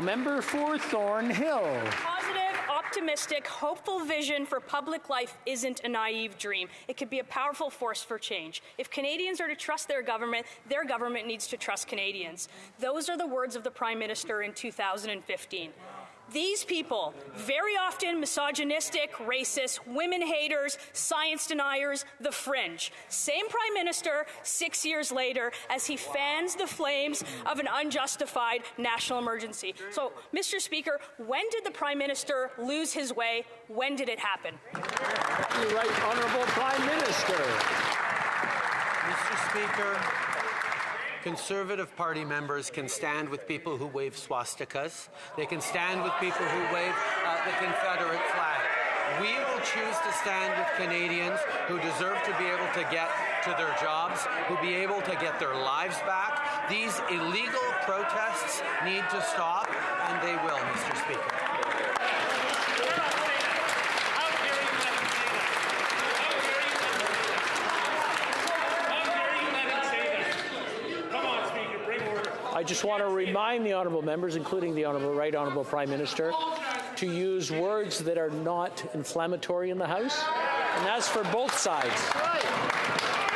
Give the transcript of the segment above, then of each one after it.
Member for Thornhill. Positive, optimistic, hopeful vision for public life isn't a naive dream. It could be a powerful force for change. If Canadians are to trust their government needs to trust Canadians. Those are the words of the Prime Minister in 2015. These people, very often misogynistic, racist, women haters, science deniers, the fringe. Same Prime Minister 6 years later as he fans the flames of an unjustified national emergency. So, Mr. Speaker, when did the Prime Minister lose his way? When did it happen? The Right Honourable Prime Minister. Mr. Speaker, Conservative Party members can stand with people who wave swastikas. They can stand with people who wave the Confederate flag. We will choose to stand with Canadians who deserve to be able to get to their jobs, who be able to get their lives back. These illegal protests need to stop, and they will, Mr. Speaker. I just want to remind the honourable members, including the Right Honourable Prime Minister, to use words that are not inflammatory in the House, and that's for both sides.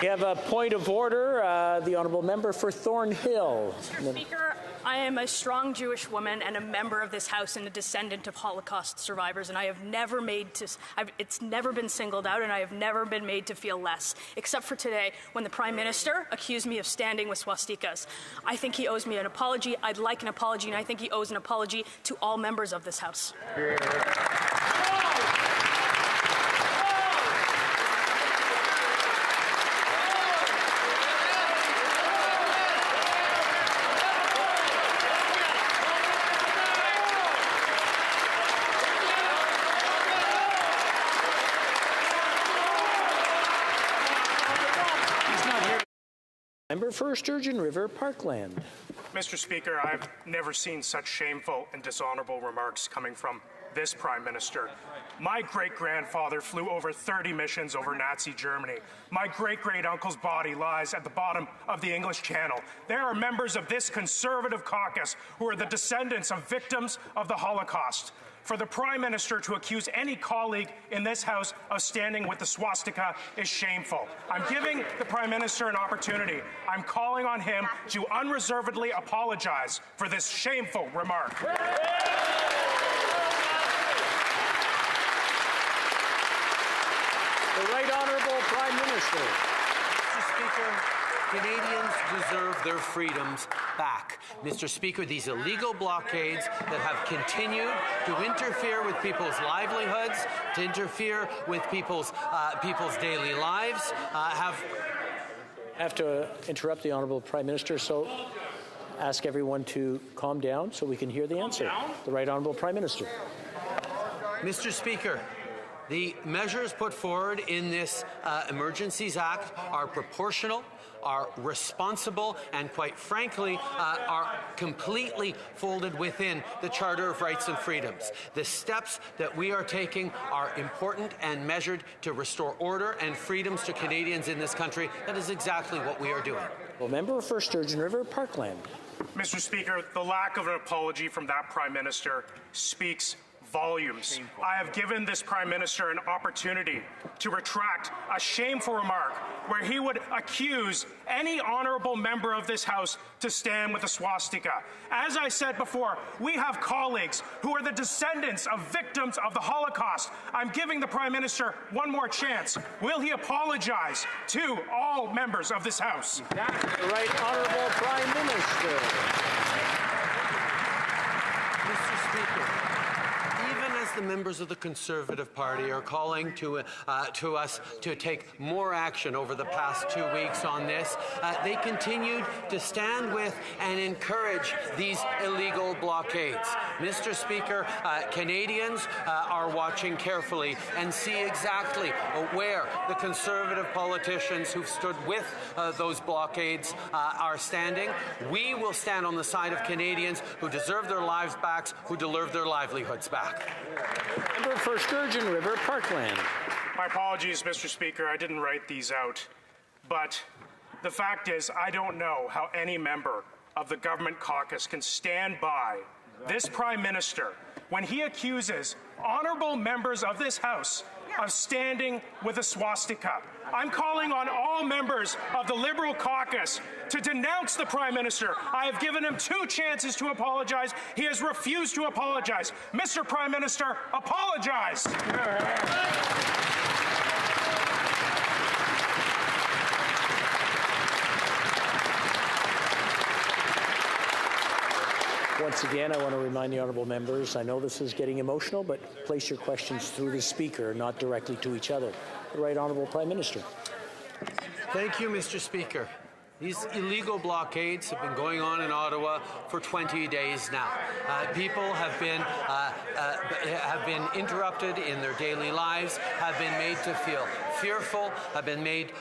We have a point of order. The honourable member for Thornhill. Mr. Speaker, I am a strong Jewish woman and a member of this House and a descendant of Holocaust survivors, and I have never it's never been singled out, and I have never been made to feel less, except for today when the Prime Minister accused me of standing with swastikas. I think he owes me an apology. I'd like an apology, and I think he owes an apology to all members of this House. Member for Sturgeon River Parkland. Mr. Speaker, I've never seen such shameful and dishonourable remarks coming from this Prime Minister. My great-grandfather flew over 30 missions over Nazi Germany. My great-great-uncle's body lies at the bottom of the English Channel. There are members of this Conservative caucus who are the descendants of victims of the Holocaust. For the Prime Minister to accuse any colleague in this House of standing with the swastika is shameful. I'm giving the Prime Minister an opportunity. I'm calling on him to unreservedly apologize for this shameful remark. The Right Honourable Prime Minister. Mr. Speaker, Canadians deserve their freedoms back. Mr. Speaker, these illegal blockades that have continued to interfere with people's livelihoods, to interfere with people's daily lives, I have to interrupt the Honourable Prime Minister, so ask everyone to calm down so we can hear the answer. The Right Honourable Prime Minister. Mr. Speaker, the measures put forward in this Emergencies Act are proportional, are responsible, and quite frankly, are completely folded within the Charter of Rights and Freedoms. The steps that we are taking are important and measured to restore order and freedoms to Canadians in this country. That is exactly what we are doing. Well, member for Sturgeon River Parkland. Mr. Speaker, the lack of an apology from that Prime Minister speaks volumes. I have given this Prime Minister an opportunity to retract a shameful remark where he would accuse any honourable member of this House to stand with a swastika. As I said before, we have colleagues who are the descendants of victims of the Holocaust. I'm giving the Prime Minister one more chance. Will he apologize to all members of this House? The Right Honourable Prime Minister. Mr. Speaker, the members of the Conservative Party are calling to us to take more action over the past 2 weeks on this. They continued to stand with and encourage these illegal blockades. Mr. Speaker, Canadians are watching carefully and see exactly where the Conservative politicians who've stood with those blockades are standing. We will stand on the side of Canadians who deserve their lives back, who deserve their livelihoods back. Member for Sturgeon River Parkland. My apologies, Mr. Speaker. I didn't write these out. But the fact is, I don't know how any member of the government caucus can stand by this Prime Minister when he accuses honourable members of this House of standing with a swastika. I'm calling on all members of the Liberal caucus to denounce the Prime Minister. I have given him 2 chances to apologize. He has refused to apologize. Mr. Prime Minister, apologize. Once again, I want to remind the honourable members, I know this is getting emotional, but place your questions through the Speaker, not directly to each other. The Right Honourable Prime Minister. Thank you, Mr. Speaker. These illegal blockades have been going on in Ottawa for 20 days now. People have been interrupted in their daily lives, have been made to feel fearful, have been made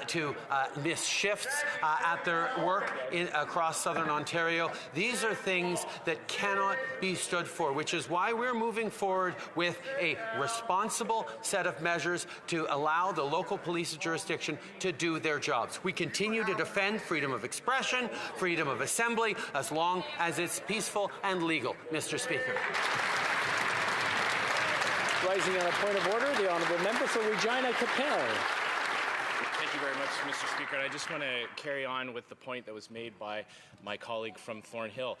to miss shifts at their work across southern Ontario. These are things that cannot be stood for, which is why we're moving forward with a responsible set of measures to allow the local police jurisdiction to do their jobs. We continue to defend freedom of expression, freedom of assembly, as long as it's peaceful and legal, Mr. Speaker. Rising on a point of order, the honourable member for Regina Capel. Thank you very much, Mr. Speaker. And I just want to carry on with the point that was made by my colleague from Thornhill.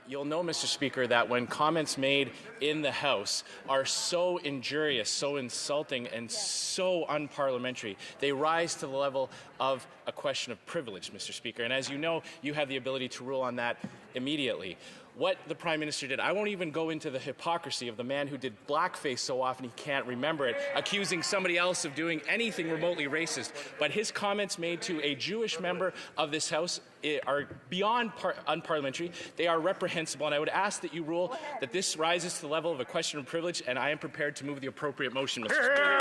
You'll know, Mr. Speaker, that when comments made in the House are so injurious, so insulting, and so unparliamentary, they rise to the level of a question of privilege, Mr. Speaker. And as you know, you have the ability to rule on that immediately. What the Prime Minister did, I won't even go into the hypocrisy of the man who did blackface so often he can't remember it, accusing somebody else of doing anything remotely racist. But his comments made to a Jewish member of this House are beyond unparliamentary. They are reprehensible, and I would ask that you rule that this rises to the level of a question of privilege, and I am prepared to move the appropriate motion, Mr. Speaker.